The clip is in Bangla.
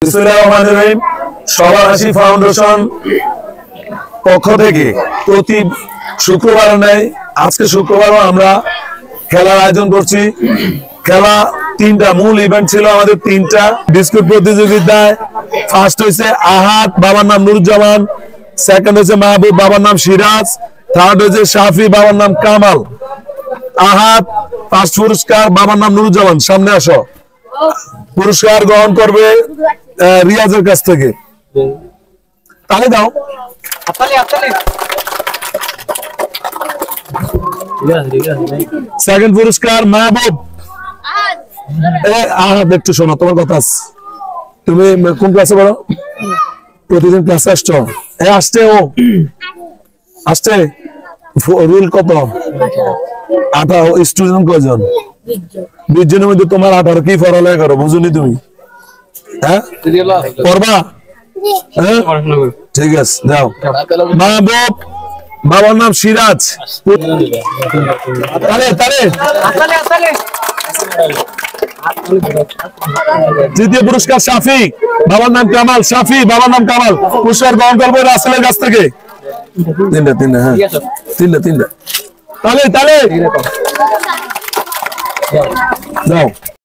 বিসমিল্লাহির সবাসী ফাউন্ডেশন পক্ষ থেকে প্রতি শুক্রবার নেই আজকে শুক্রবারও আমরা খেলার আয়োজন করছি। খেলা তিনটা মূল ইভেন্ট ছিল আমাদের, তিনটা বিস্কুট প্রতিযোগিতায় ফার্স্ট হয়েছে আহাদ, বাবার নাম নুরুজ্জামান, সেকেন্ড হয়েছে মাহবুব, বাবার নাম সিরাজ, থার্ড হয়েছে শাফি, বাবার নাম কামাল। আহাদ ফার্স্ট পুরস্কার, বাবার নাম নুরুজ্জামান, সামনে আসো। পুরস্কার গ্রহণ করবে রিয়াজের কাছ থেকে, তাহলে দাও। সেকেন্ড পুরস্কার মাহবুব। আহাদ একটু শোনো, তোমার কথা আছে। তুমি কোন ক্লাসে পড়ো? প্রতিদিন ক্লাসে আসছো? আসছে ও আসছে। রুল কত? 18। স্টুডেন্ট কয়জন? 20 জনের মধ্যে তোমার 18 কি পড়ালেখা করো বুঝুনি তুমি? হ্যাঁ পড়বা? হ্যাঁ ঠিক আছে, যাও। মাহবুব, বাবার নাম সিরাজ। তৃতীয় পুরস্কার শাফি, বাবার নাম কামাল। শাফি, বাবার নাম কামাল। পুরস্কার গ্রহণ করবো রাসেলের কাছ থেকে। তিনটা হ্যাঁ, তিনটা তাহলে যাও।